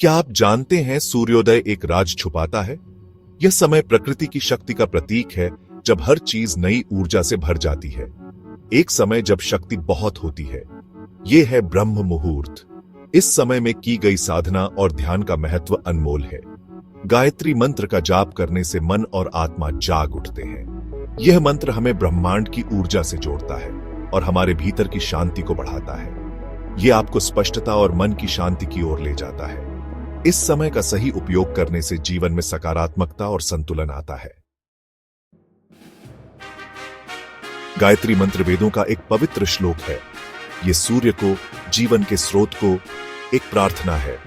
क्या आप जानते हैं सूर्योदय एक राज छुपाता है? यह समय प्रकृति की शक्ति का प्रतीक है, जब हर चीज नई ऊर्जा से भर जाती है। एक समय जब शक्ति बहुत होती है। यह है ब्रह्म मुहूर्त। इस समय में की गई साधना और ध्यान का महत्व अनमोल है। गायत्री मंत्र का जाप करने से मन और आत्मा जाग उठते हैं। यह मंत्र हमें ब्रह्मांड की ऊर्जा से जोड़ता है और हमारे भीतर की शांति को बढ़ाता है। यह आपको स्पष्टता और मन की शांति की ओर ले जाता है। इस समय का सही उपयोग करने से जीवन में सकारात्मकता और संतुलन आता है। गायत्री मंत्र वेदों का एक पवित्र श्लोक है। यह सूर्य को, जीवन के स्रोत को एक प्रार्थना है।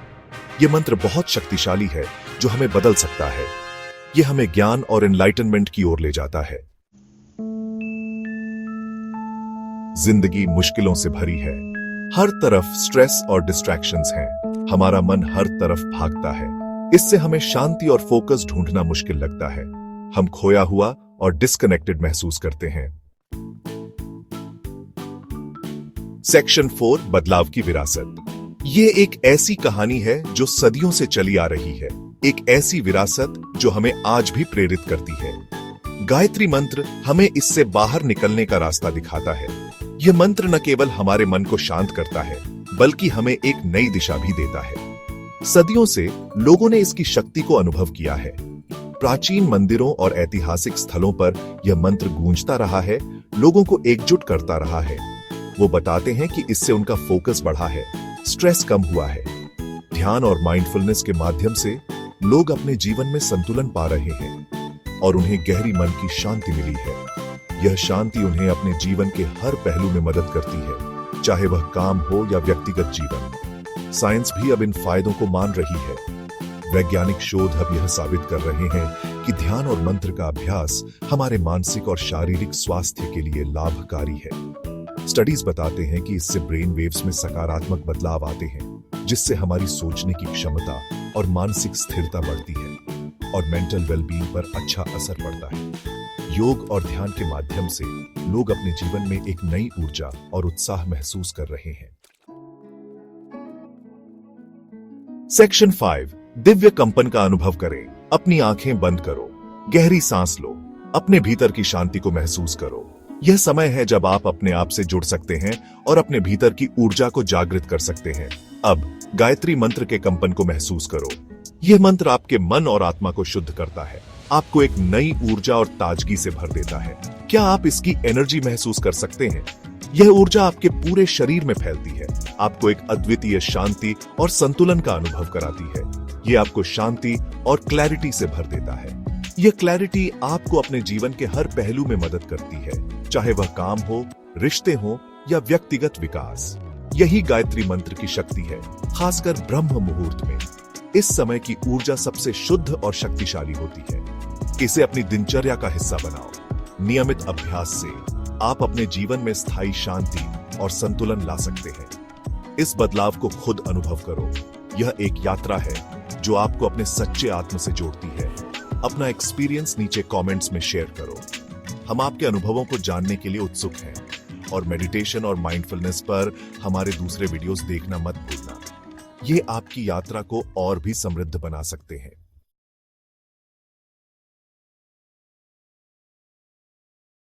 यह मंत्र बहुत शक्तिशाली है, जो हमें बदल सकता है। यह हमें ज्ञान और एनलाइटनमेंट की ओर ले जाता है। जिंदगी मुश्किलों से भरी है। हर तरफ स्ट्रेस और डिस्ट्रैक्शंस हैं। हमारा मन हर तरफ भागता है। इससे हमें शांति और फोकस ढूंढना मुश्किल लगता है। हम खोया हुआ और डिस्कनेक्टेड महसूस करते हैं। सेक्शन 4, बदलाव की विरासत। ये एक ऐसी कहानी है जो सदियों से चली आ रही है। एक ऐसी विरासत जो हमें आज भी प्रेरित करती है। गायत्री मंत्र हमें इससे बाहर निकलने का रास्ता दिखाता है। यह मंत्र न केवल हमारे मन को शांत करता है, बल्कि हमें एक नई दिशा भी देता है। सदियों से लोगों ने इसकी शक्ति को अनुभव किया है। प्राचीन मंदिरों और ऐतिहासिक स्थलों पर यह मंत्र गूंजता रहा है, लोगों को एकजुट करता रहा है। वो बताते हैं कि इससे उनका फोकस बढ़ा है, स्ट्रेस कम हुआ है। ध्यान और माइंडफुलनेस के माध्यम से लोग अपने जीवन में संतुलन पा रहे हैं और उन्हें गहरी मन की शांति मिली है। यह शांति उन्हें अपने जीवन के हर पहलू में मदद करती है, चाहे वह काम हो या व्यक्तिगत जीवन। साइंस भी अब इन फायदों को मान रही है। वैज्ञानिक शोध अब यह साबित कर रहे हैं कि ध्यान और मंत्र का अभ्यास हमारे मानसिक और शारीरिक स्वास्थ्य के लिए लाभकारी है। स्टडीज बताते हैं कि इससे ब्रेन वेव्स में सकारात्मक बदलाव आते हैं, जिससे हमारी सोचने की क्षमता और मानसिक स्थिरता बढ़ती है और मेंटल वेलबींग पर अच्छा असर पड़ता है। योग और ध्यान के माध्यम से लोग अपने जीवन में एक नई ऊर्जा और उत्साह महसूस कर रहे हैं। सेक्शन 5, दिव्य कंपन का अनुभव करें। अपनी आंखें बंद करो, गहरी सांस लो, अपने भीतर की शांति को महसूस करो। यह समय है जब आप अपने आप से जुड़ सकते हैं और अपने भीतर की ऊर्जा को जागृत कर सकते हैं। अब गायत्री मंत्र के कंपन को महसूस करो। यह मंत्र आपके मन और आत्मा को शुद्ध करता है, आपको एक नई ऊर्जा और ताजगी से भर देता है। क्या आप इसकी एनर्जी महसूस कर सकते हैं? यह ऊर्जा आपके पूरे शरीर में फैलती है, आपको एक अद्वितीय शांति और संतुलन का अनुभव कराती है। यह आपको शांति और क्लैरिटी से भर देता है। यह क्लैरिटी आपको अपने जीवन के हर पहलू में मदद करती है, चाहे वह काम हो, रिश्ते हो या व्यक्तिगत विकास। यही गायत्री मंत्र की शक्ति है, खासकर ब्रह्म मुहूर्त में। इस समय की ऊर्जा सबसे शुद्ध और शक्तिशाली होती है। इसे अपनी दिनचर्या का हिस्सा बनाओ। नियमित अभ्यास से आप अपने जीवन में स्थायी शांति और संतुलन ला सकते हैं। इस बदलाव को खुद अनुभव करो। यह एक यात्रा है जो आपको अपने सच्चे आत्म से जोड़ती है। अपना एक्सपीरियंस नीचे कमेंट्स में शेयर करो। हम आपके अनुभवों को जानने के लिए उत्सुक हैं और मेडिटेशन और माइंडफुलनेस पर हमारे दूसरे वीडियोस देखना मत भूलना। ये आपकी यात्रा को और भी समृद्ध बना सकते हैं।